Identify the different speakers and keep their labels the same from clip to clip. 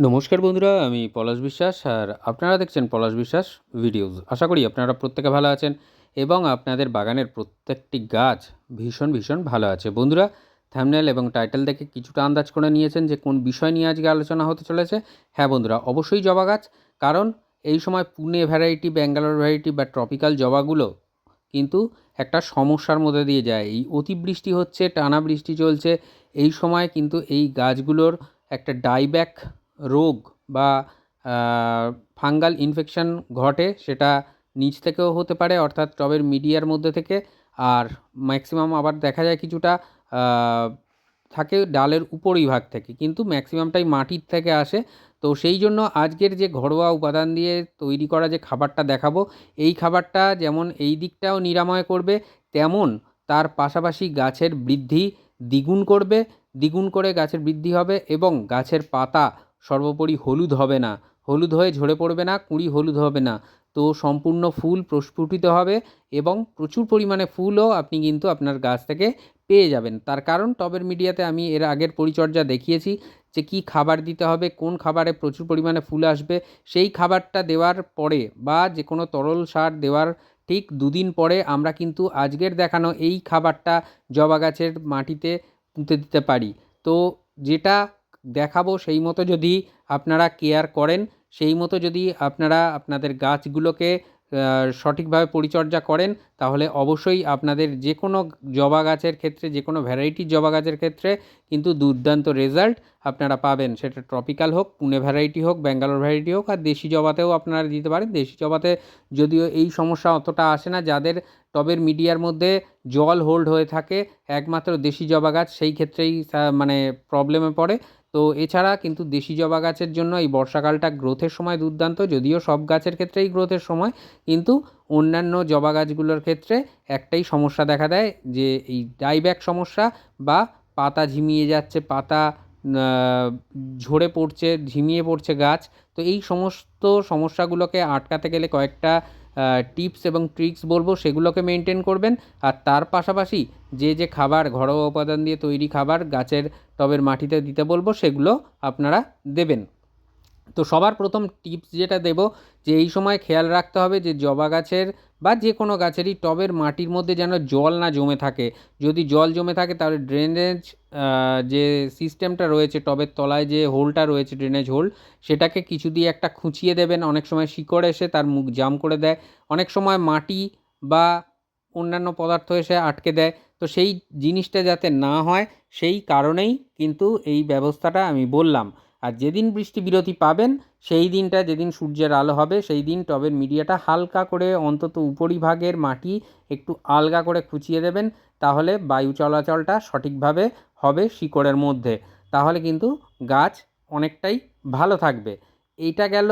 Speaker 1: নমস্কার বন্ধুরা, আমি পলাশ বিশ্বাস আর আপনারা দেখছেন পলাশ বিশ্বাস ভিডিওস। আশা করি আপনারা প্রত্যেকে ভালো আছেন এবং আপনাদের বাগানের প্রত্যেকটি গাছ ভীষণ ভীষণ ভালো আছে। বন্ধুরা, থাম্বনেল এবং টাইটেল দেখে কিছুটা আন্দাজ করে নিয়েছেন যে কোন বিষয় নিয়ে আজকে আলোচনা হতে চলেছে। হ্যাঁ বন্ধুরা, অবশ্যই জবা গাছ। কারণ এই সময় পুনে ভ্যারাইটি, ব্যাঙ্গালোর ভ্যারাইটি বা ট্রপিক্যাল জবাগুলো কিন্তু একটা সমস্যার মধ্যে দিয়ে যায়। এই অতিবৃষ্টি হচ্ছে, টানা বৃষ্টি চলছে, এই সময় কিন্তু এই গাছগুলোর একটা ডাইব্যাক রোগ বা ফাঙ্গাল ইনফেকশন ঘটে। সেটা নিচ থেকেও হতে পারে, অর্থাৎ টবের মিডিয়ার মধ্যে থেকে। আর ম্যাক্সিমাম আবার দেখা যায় কিছুটা থাকে ডালের উপরিভাগ থেকে, কিন্তু ম্যাক্সিমামটাই মাটির থেকে আসে। তো সেই জন্য আজকের যে ঘরোয়া উপাদান দিয়ে তৈরি করা যে খাবারটা দেখাবো, এই খাবারটা যেমন এই দিকটাও নিরাময় করবে, তেমন তার পাশাপাশি গাছের বৃদ্ধি দ্বিগুণ করবে। দ্বিগুণ করে গাছের বৃদ্ধি হবে এবং গাছের পাতা সর্বোপরি হলুদ হবে না, হলুদ হয়ে ঝরে পড়বে না, কুঁড়ি হলুদ হবে না। তো সম্পূর্ণ ফুল প্রস্ফুটিত হবে এবং প্রচুর পরিমাণে ফুলও আপনি কিন্তু আপনার গাছ থেকে পেয়ে যাবেন। তার কারণ টবের মিডিয়াতে আমি এর আগের পরিচর্যা দেখিয়েছি যে কী খাবার দিতে হবে, কোন খাবারে প্রচুর পরিমাণে ফুল আসবে। সেই খাবারটা দেওয়ার পরে বা যে কোনো তরল সার দেওয়ার ঠিক দুদিন পরে আমরা কিন্তু আজকের দেখানো এই খাবারটা জবা গাছের মাটিতে পুঁতে দিতে পারি। তো যেটা দেখাবো সেই মতো যদি আপনারা কেয়ার করেন, সেই মতো যদি আপনারা আপনাদের গাছগুলোকে সঠিকভাবে পরিচর্যা করেন, তাহলে অবশ্যই আপনাদের যে কোনো জবা গাছের ক্ষেত্রে, যে কোনো ভ্যারাইটির জবা গাছের ক্ষেত্রে কিন্তু দুর্দান্ত রেজাল্ট আপনারা পাবেন। সেটা ট্রপিক্যাল হোক, পুনে ভ্যারাইটি হোক, ব্যাঙ্গালোর ভ্যারাইটি হোক, আর দেশি জবাতেও আপনারা দিতে পারেন। দেশি জবাতে যদিও এই সমস্যা অতটা আসে না, যাদের টবের মিডিয়ার মধ্যে জল হোল্ড হয়ে থাকে, একমাত্র দেশি জবা গাছ সেই ক্ষেত্রেই মানে প্রবলেমে পড়ে। তো এছাড়া কিন্তু দেশি জবা গাছের জন্য এই বর্ষাকালটা গ্রোথের সময় দুর্দান্ত, যদিও সব গাছের ক্ষেত্রেই গ্রোথের সময়, কিন্তু অন্যান্য জবা গাছগুলোর ক্ষেত্রে একটাই সমস্যা দেখা দেয়, যে এই ডাইব্যাক সমস্যা বা পাতা ঝিমিয়ে যাচ্ছে, পাতা ঝরে পড়ছে, ঝিমিয়ে পড়ছে গাছ। তো এই সমস্ত সমস্যাগুলোকে আটকাতে গেলে কয়েকটা টিপস এবং ট্রিক্স বলবো, সেগুলোকে মেনটেন করবেন। আর তার পাশাপাশি যে যে খাবার, ঘরোয়া উপাদান দিয়ে তৈরি খাবার গাছের টবের মাটিতে দিতে বলবো, সেগুলো আপনারা দেবেন। তো সবার প্রথম টিপস যেটা দেব, যে এই সময় খেয়াল রাখতে হবে যে জবা গাছের বা যে কোনো গাছেরই টবের মাটির মধ্যে যেন জল না জমে থাকে। যদি জল জমে থাকে তাহলে ড্রেনেজ যে সিস্টেমটা রয়েছে, টবের তলায় যে হোলটা রয়েছে, ড্রেনেজ হোল, সেটাকে কিছু দিয়ে একটা খুঁচিয়ে দেবেন। অনেক সময় শিকড় এসে তার মুখ জাম করে দেয়, অনেক সময় মাটি বা অন্যান্য পদার্থ এসে আটকে দেয়। তো সেই জিনিসটা যাতে না হয়, সেই কারণেই কিন্তু এই ব্যবস্থাটা আমি বললাম। আর যেদিন বৃষ্টি বিরতি পাবেন, সেই দিনটা যেদিন সূর্যের আলো হবে, সেই দিন টবের মিডিয়াটা হালকা করে অন্তত উপরিভাগের মাটি একটু আলগা করে খুঁচিয়ে দেবেন। তাহলে বায়ু চলাচলটা সঠিকভাবে হবে শিকড়ের মধ্যে, তাহলে কিন্তু গাছ অনেকটাই ভালো থাকবে। এইটা গেল,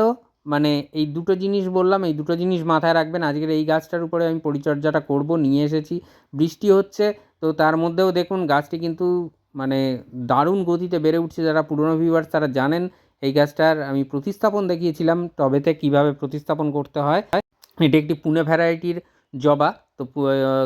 Speaker 1: মানে এই দুটো জিনিস বললাম, এই দুটো জিনিস মাথায় রাখবেন। আজকের এই গাছটার উপরে আমি পরিচর্যাটা করব, নিয়ে এসেছি। বৃষ্টি হচ্ছে, তো তার মধ্যেও দেখুন গাছটি কিন্তু মানে দারুণ গতিতে বেড়ে উঠছে। যারা পুরনো ভিউয়ার্স তারা জানেন এই গাছটার আমি প্রতিস্থাপন দেখিয়েছিলাম টবেতে কীভাবে প্রতিস্থাপন করতে হয়। এটি একটি পুনে ভ্যারাইটির জবা। তো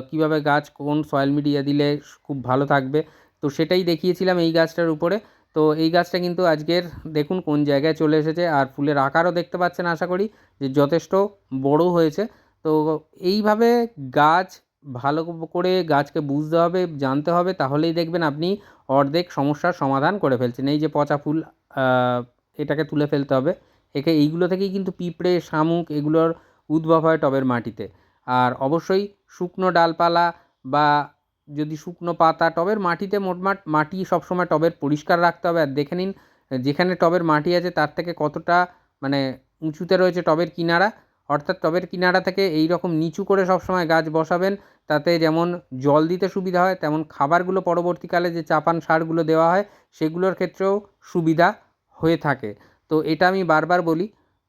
Speaker 1: কীভাবে গাছ কোন সয়েল মিডিয়া দিলে খুব ভালো থাকবে, তো সেটাই দেখিয়েছিলাম এই গাছটার উপরে। তো এই গাছটা কিন্তু আজকের দেখুন কোন জায়গায় চলে এসেছে, আর ফুলের আকারও দেখতে পাচ্ছেন আশা করি যে যথেষ্ট বড় হয়েছে। তো এইভাবে গাছ ভালো করে গাছকে বুঝতে হবে, জানতে হবে, তাহলেই দেখবেন আপনি অর্ধেক সমস্যার সমাধান করে ফেলছেন। এই যে পচা ফুল, এটাকে তুলে ফেলতে হবে। এইগুলো থেকেই কিন্তু পিঁপড়ে, শামুক এগুলোর উদ্ভব হয় টবের মাটিতে। আর অবশ্যই শুকনো ডালপালা বা যদি শুকনো পাতা টবের মাটিতে, মোটমাট মাটি সবসময় টবের পরিষ্কার রাখতে হবে। আর দেখে নিন যেখানে টবের মাটি আছে তার থেকে কতটা মানে উঁচুতে রয়েছে টবের কিনারা, অর্থাৎ টবের কিনারা থেকে এই রকম নিচু করে সবসময় গাছ বসাবেন। তাতে যেমন জল দিতে সুবিধা হয়, তেমন খাবারগুলো পরবর্তীকালে যে চাপান সারগুলো দেওয়া হয় সেগুলোর ক্ষেত্রেও সুবিধা হয়ে থাকে। তো এটা আমি বারবার বলি।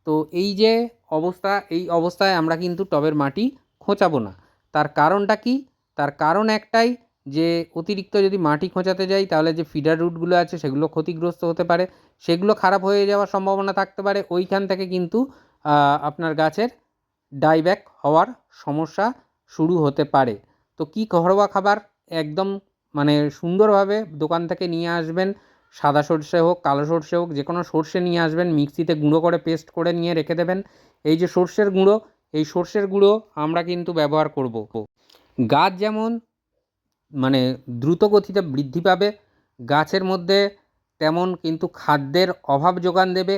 Speaker 1: তো এই যে অবস্থা, এই অবস্থায় আমরা কিন্তু টবের মাটি খোঁচাবো না। তার কারণটা কি? তার কারণ একটাই, যে অতিরিক্ত যদি মাটি খোঁচাতে যাই তাহলে যে ফিডার রুটগুলো আছে সেগুলো ক্ষতিগ্রস্ত হতে পারে, সেগুলো খারাপ হয়ে যাওয়ার সম্ভাবনা থাকতে পারে। ওইখান থেকে কিন্তু আপনার গাছের ডাইব্যাক হওয়ার সমস্যা শুরু হতে পারে। তো কি ঘরোয়া খাবার একদম মানে সুন্দরভাবে দোকান থেকে নিয়ে আসবেন, সাদা সর্ষে হোক, কালো সর্ষে হোক, যে কোনো সর্ষে নিয়ে আসবেন, মিক্সিতে গুঁড়ো করে পেস্ট করে নিয়ে রেখে দেবেন। এই যে সর্ষের গুঁড়ো, এই সর্ষের গুঁড়ো আমরা কিন্তু ব্যবহার করব। গাছ যেমন মানে দ্রুত গতিতে বৃদ্ধি পাবে, গাছের মধ্যে তেমন কিন্তু খাদ্যের অভাব যোগান দেবে।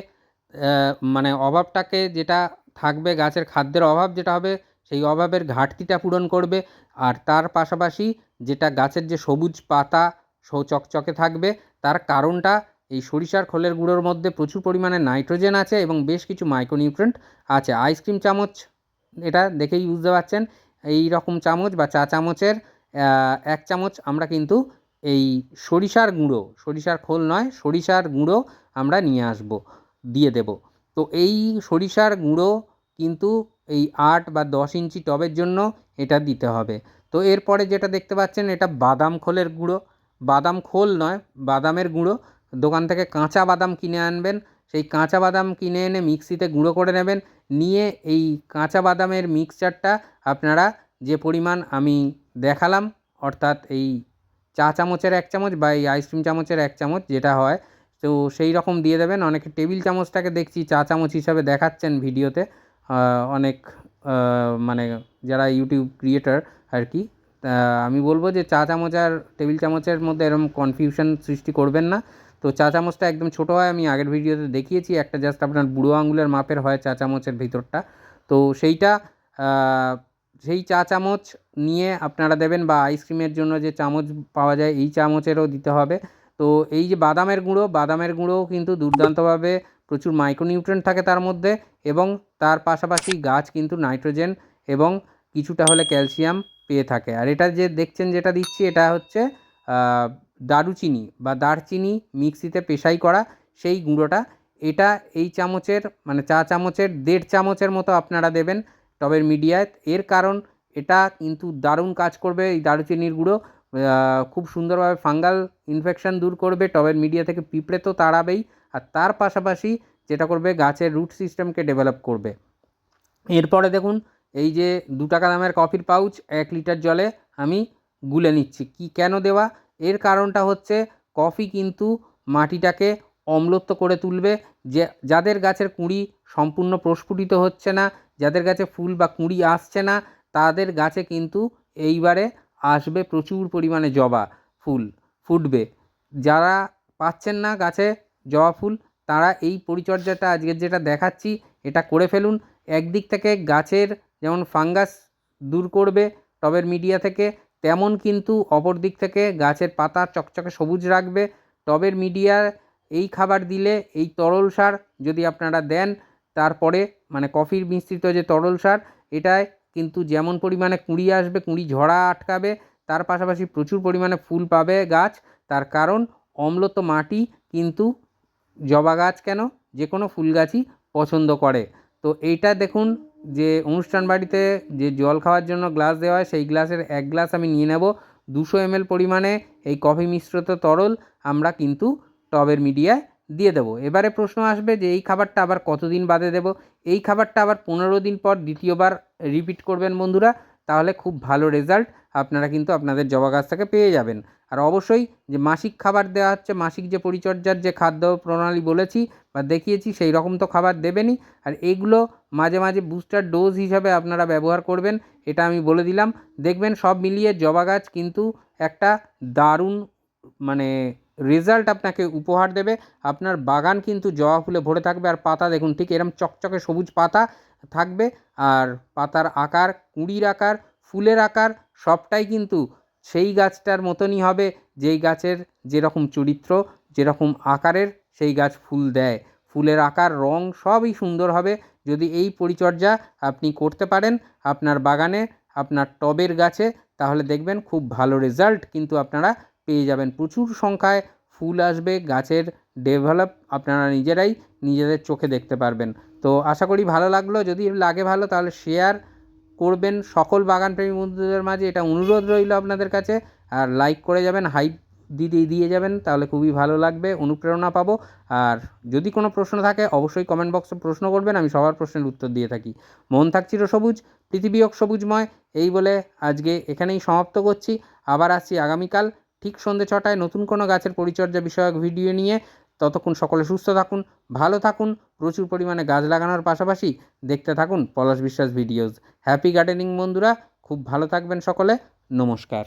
Speaker 1: মানে অভাবটাকে যেটা থাকবে, গাছের খাদ্যের অভাব যেটা হবে সেই অভাবের ঘাটতিটা পূরণ করবে। আর তার পাশাপাশি যেটা গাছের যে সবুজ পাতা চকচকে থাকবে, তার কারণটা এই সরিষার খোলের গুঁড়োর মধ্যে প্রচুর পরিমাণে নাইট্রোজেন আছে এবং বেশ কিছু মাইক্রোনিউট্রেন্ট আছে। আইসক্রিম চামচ, এটা দেখেই বুঝতে পারছেন, এই রকম চামচ বা চা চামচের 1 চামচ আমরা কিন্তু এই সরিষার গুঁড়ো, সরিষার খোল নয়, সরিষার গুঁড়ো আমরা নিয়ে আসব, দিয়ে দেব। তো এই সরিষার গুঁড়ো কিন্তু এই 8 বা 10 ইঞ্চি টবের জন্য এটা দিতে হবে। তো এরপরে যেটা দেখতে পাচ্ছেন, এটা বাদাম খোলের গুঁড়ো, বাদাম খোল নয়, বাদামের গুঁড়ো। দোকান থেকে কাঁচা বাদাম কিনে আনবেন, সেই কাঁচা বাদাম কিনে এনে মিক্সিতে গুঁড়ো করে নেবেন। নিয়ে এই কাঁচা বাদামের মিক্সচারটা আপনারা যে পরিমাণ আমি দেখালাম, অর্থাৎ এই চা চামচের 1 চামচ বা এই আইসক্রিম চামচের 1 চামচ যেটা হয়, তো সেই রকম দিয়ে দেবেন। অনেকে টেবিল চামচটাকে দেখছি চা চামচ হিসাবে দেখাচ্ছেন ভিডিওতে, অনেক মানে যারা ইউটিউব ক্রিয়েটার আর কি। আমি বলবো যে চা চামচ আর টেবিল চামচের মধ্যে এরকম কনফিউশন সৃষ্টি করবেন না। তো চা চামচটা একদম ছোটো হয়, আমি আগের ভিডিওতে দেখিয়েছি, একটা জাস্ট আপনার বুড়ো আঙুলের মাপের হয় চা চামচের ভিতরটা। তো সেইটা সেই চা চামচ নিয়ে আপনারা দেবেন, বা আইসক্রিমের জন্য যে চামচ পাওয়া যায় এই চামচেরও দিতে হবে। তো এই যে বাদামের গুঁড়ো, বাদামের গুঁড়োও কিন্তু দুর্দান্তভাবে প্রচুর মাইক্রোনিউট্রেন্ট থাকে তার মধ্যে, এবং তার পাশাপাশি গাছ কিন্তু নাইট্রোজেন এবং কিছুটা হলে ক্যালসিয়াম পেয়ে থাকে। আর এটা যে দেখছেন যেটা দিচ্ছি, এটা হচ্ছে দারুচিনি বা দারচিনি মিক্সিতে পেশাই করা সেই গুঁড়োটা। এটা এই চামচের মানে চা চামচের 1.5 চামচের মতো আপনারা দেবেন টবের মিডিয়ায়। এর কারণ এটা কিন্তু দারুণ কাজ করবে এই দারুচিনির গুঁড়ো, খুব সুন্দরভাবে ফাঙ্গাল ইনফেকশন দূর করবে, টবের মিডিয়া থেকে পিঁপড়ে তো তাড়াবেই, আর তার পাশাপাশি যেটা করবে গাছের রুট সিস্টেমকে ডেভেলপ করবে। এরপরে দেখুন, এই যে 2 টাকা দামের কফির পাউচ 1 লিটার জলে আমি গুলে নিচ্ছি। কি কেন দেওয়া? এর কারণটা হচ্ছে কফি কিন্তু মাটিটাকে অম্লত্ব করে তুলবে। যে যাদের গাছের কুঁড়ি সম্পূর্ণ প্রস্ফুটিত হচ্ছে না, যাদের গাছে ফুল বা কুঁড়ি আসছে না, তাদের গাছে কিন্তু এইবারে আসবে প্রচুর পরিমাণে জবা ফুল ফুটবে। যারা পাচ্ছেন না গাছে জবা ফুল, তারা এই পরিচর্যাটা আজকের যেটা দেখাচ্ছি এটা করে ফেলুন। একদিক থেকে গাছের যেমন ফাঙ্গাস দূর করবে টবের মিডিয়া থেকে, তেমন কিন্তু অপর দিক থেকে গাছের পাতা চকচকে সবুজ রাখবে। টবের মিডিয়ার এই খাবার দিলে, এই তরল সার যদি আপনারা দেন, তারপরে মানে কফির মিশ্রিত যে তরল সার, এটায় কিন্তু যেমন পরিমাণে কুঁড়ি আসবে, কুঁড়ি ঝরা আটকাবে, তার পাশাপাশি প্রচুর পরিমাণে ফুল পাবে গাছ। তার কারণ অম্লত্ব মাটি কিন্তু জবা গাছ কেন, যে কোনো ফুল গাছই পছন্দ করে। তো এইটা দেখুন, যে অনুষ্ঠান বাড়িতে যে জল খাওয়ার জন্য গ্লাস দেওয়া হয়, সেই গ্লাসের 1 গ্লাস আমি নিয়ে নেব। 200 ml পরিমাণে এই কফি মিশ্রিত তরল আমরা কিন্তু টবের মিডিয়ায় দিয়ে দেবো। এবারে প্রশ্ন আসবে যে এই খাবারটা আবার কতদিন বাদে দেবো? এই খাবারটা আবার 15 দিন পর দ্বিতীয়বার রিপিট করবেন বন্ধুরা, তাহলে খুব ভালো রেজাল্ট আপনারা কিন্তু আপনাদের জবা গাছ থেকে পেয়ে যাবেন। আর অবশ্যই যে মাসিক খাবার দেওয়া হচ্ছে, মাসিক যে পরিচর্যার যে খাদ্য প্রণালী বলেছি বা দেখিয়েছি, সেই রকম তো খাবার দেবেনই। আর এগুলো মাঝে মাঝে বুস্টার ডোজ হিসাবে আপনারা ব্যবহার করবেন, এটা আমি বলে দিলাম। দেখবেন সব মিলিয়ে জবা গাছ কিন্তু একটা দারুণ মানে রেজাল্ট আপনাকে উপহার দেবে। আপনার বাগান কিন্তু জবা ফুলে ভরে থাকবে। আর পাতা দেখুন, ঠিক এরকম চকচকে সবুজ পাতা থাকবে। আর পাতার আকার, কুঁড়ির আকার, ফুলের আকার সবটাই কিন্তু সেই গাছটার মতনই হবে, যেই গাছের যেরকম চরিত্র, যেরকম আকারের সেই গাছ ফুল দেয়। ফুলের আকার, রং সবই সুন্দর হবে যদি এই পরিচর্যা আপনি করতে পারেন আপনার বাগানে, আপনার টবের গাছে। তাহলে দেখবেন খুব ভালো রেজাল্ট কিন্তু আপনারা পেয়ে যাবেন। প্রচুর সংখ্যায় ফুল আসবে, গাছের ডেভেলপ আপনারা নিজেরাই নিজেদের চোখে দেখতে পারবেন। তো আশা করি ভালো লাগলো। যদি লাগে ভালো, তাহলে শেয়ার করবেন সকল বাগানপ্রেমী বন্ধুদের মাঝে, এটা অনুরোধ রইল আপনাদের কাছে। আর লাইক করে যাবেন, হাইপ দিয়ে যাবেন, তাহলে খুবই ভালো লাগবে, অনুপ্রেরণা পাবো। আর যদি কোনো প্রশ্ন থাকে অবশ্যই কমেন্ট বক্সে প্রশ্ন করবেন, আমি সবার প্রশ্নের উত্তর দিয়ে থাকি। মন থাক চিরসবুজ, পৃথিবী হোক সবুজময়, এই বলে আজকে এখানেই সমাপ্ত করছি। আবার আসছি আগামীকাল ঠিক সন্ধ্যে 6টায় নতুন কোনো গাছের পরিচর্যা বিষয়ক ভিডিও নিয়ে। ততক্ষণ সকলে সুস্থ থাকুন, ভালো থাকুন, প্রচুর পরিমাণে গাছ লাগানোর পাশাপাশি দেখতে থাকুন পলাশ বিশ্বাস ভিডিওস। হ্যাপি গার্ডেনিং বন্ধুরা, খুব ভালো থাকবেন সকলে। নমস্কার।